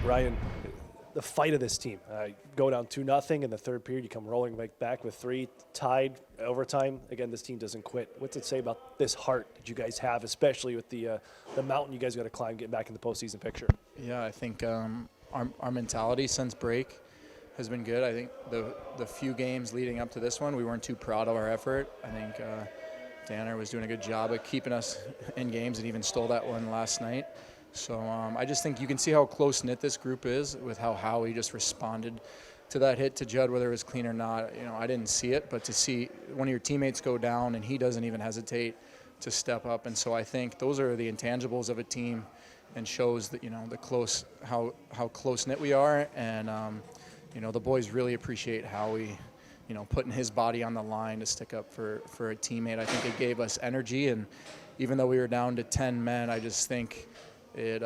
Ryan, the fight of this team. Go down 2-0 in the third period. You come rolling back with 3, tied, overtime. Again, this team doesn't quit. What's it say about this heart that you guys have, especially with the mountain you guys got to climb getting back in the postseason picture? Yeah, I think our mentality since break has been good. I think the few games leading up to this one, we weren't too proud of our effort. I think Danner was doing a good job of keeping us in games and even stole that one last night. So I just think you can see how close-knit this group is with how Howie just responded to that hit to Judd, whether it was clean or not. You know, I didn't see it, but to see one of your teammates go down and he doesn't even hesitate to step up. And so I think those are the intangibles of a team and shows that, you know, how close-knit we are. And, you know, the boys really appreciate Howie, you know, putting his body on the line to stick up for a teammate. I think it gave us energy, and even though we were down to 10 men, I just think it,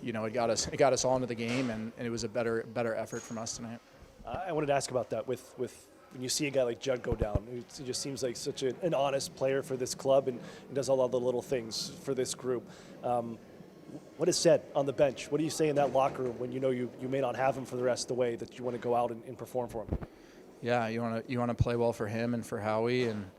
you know, it got us all into the game, and it was a better effort from us tonight. I wanted to ask about that with when you see a guy like Judd go down. He just seems like such an honest player for this club and does all the little things for this group. What is said on the bench? What do you say in that locker room when you know you may not have him for the rest of the way, that you want to go out and perform for him? Yeah, you want to play well for him and for Howie, and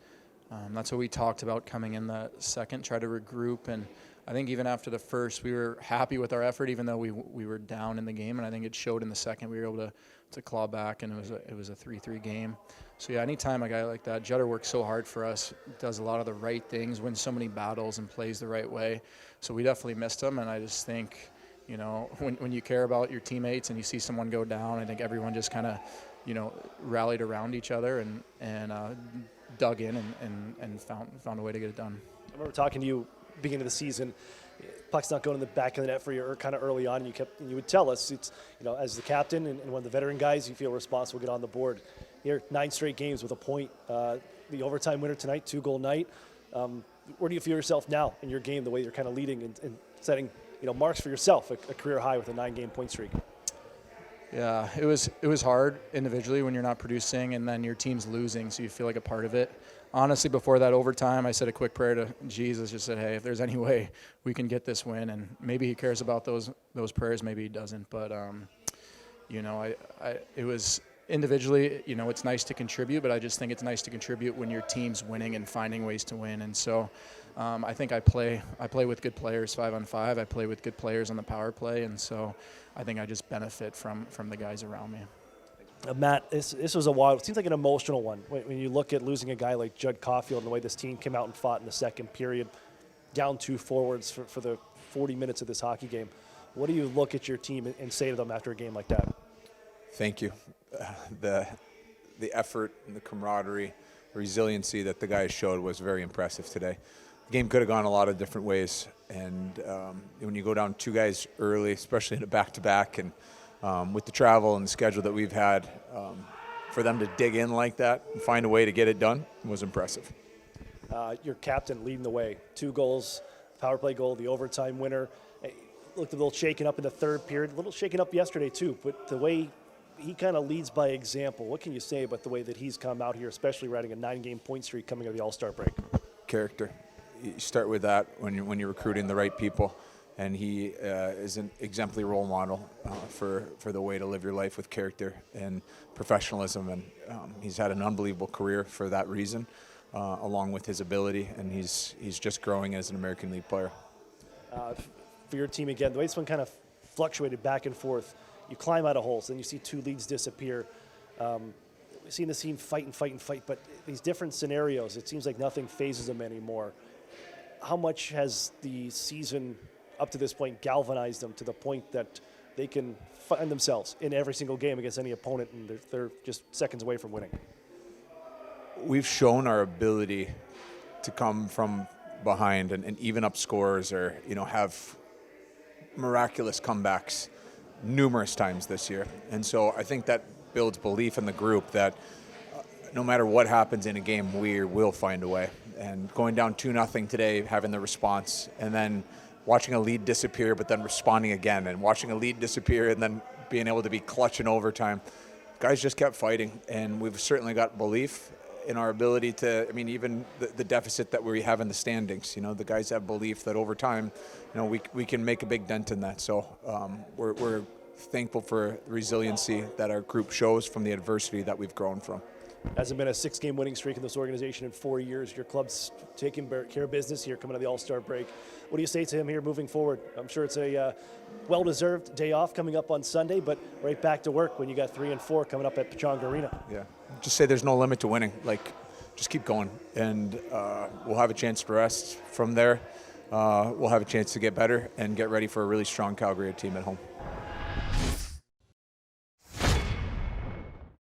that's what we talked about coming in the second, try to regroup. And I think even after the first, we were happy with our effort, even though we were down in the game. And I think it showed in the second. We were able to claw back, and it was a 3-3 game. So yeah, anytime a guy like that, Judder works so hard for us, does a lot of the right things, wins so many battles, and plays the right way. So we definitely missed him, and I just think, you know, when you care about your teammates and you see someone go down, I think everyone just kind of, you know, rallied around each other and dug in and found a way to get it done. I remember talking to you beginning of the season. Puck's not going in the back of the net for you kind of early on. You would tell us, it's, you know, as the captain and one of the veteran guys, you feel responsible to get on the board. Here, 9 straight games with a point. The overtime winner tonight, 2-goal night. Where do you feel yourself now in your game, the way you're kind of leading and setting, you know, marks for yourself, a career high with a 9-game point streak? Yeah, it was hard individually when you're not producing and then your team's losing, so you feel like a part of it. Honestly, before that overtime, I said a quick prayer to Jesus, just said, hey, if there's any way we can get this win, and maybe he cares about those prayers, maybe he doesn't. But, you know, it was individually, you know, it's nice to contribute, but I just think it's nice to contribute when your team's winning and finding ways to win. And so I think I play with good players 5-on-5. I play with good players on the power play, and so I think I just benefit from the guys around me. Matt, this was a wild, it seems like an emotional one. When you look at losing a guy like Judd Caulfield and the way this team came out and fought in the second period, down 2 forwards for the 40 minutes of this hockey game. What do you look at your team and say to them after a game like that? Thank you. The effort and the camaraderie, the resiliency that the guys showed was very impressive today. The game could have gone a lot of different ways, and when you go down 2 guys early, especially in a back-to-back, and with the travel and the schedule that we've had, for them to dig in like that and find a way to get it done was impressive. Your captain leading the way, 2 goals, power play goal, the overtime winner. Looked a little shaken up in the third period, a little shaken up yesterday too, but the way he kind of leads by example. What can you say about the way that he's come out here, especially riding a 9-game point streak coming out of the All-Star break? Character. You start with that when you're recruiting the right people, and he is an exemplary role model for the way to live your life with character and professionalism, and he's had an unbelievable career for that reason, along with his ability, and he's just growing as an American League player. For your team again, the way this one kind of fluctuated back and forth, you climb out of holes, then you see 2 leads disappear. We've seen this team fight and fight and fight, but these different scenarios, it seems like nothing phases them anymore. How much has the season up to this point galvanized them to the point that they can find themselves in every single game against any opponent, and they're just seconds away from winning? We've shown our ability to come from behind and even up scores, or, you know, have miraculous comebacks numerous times this year. And so I think that builds belief in the group that no matter what happens in a game, we will find a way. And going down 2-0 today, having the response, and then watching a lead disappear, but then responding again, and watching a lead disappear, and then being able to be clutch in overtime. Guys just kept fighting, and we've certainly got belief in our ability to, I mean, even the deficit that we have in the standings, you know, the guys have belief that over time, you know, we can make a big dent in that. So we're thankful for the resiliency that our group shows from the adversity that we've grown from. Hasn't been a 6-game winning streak in this organization in 4 years. Your club's taking care of business here coming out of the All-Star break. What do you say to him here moving forward? I'm sure it's a well-deserved day off coming up on Sunday, but right back to work when you got 3 and 4 coming up at Pechanga Arena. Yeah, just say there's no limit to winning. Like, just keep going, and we'll have a chance to rest from there. We'll have a chance to get better and get ready for a really strong Calgary team at home.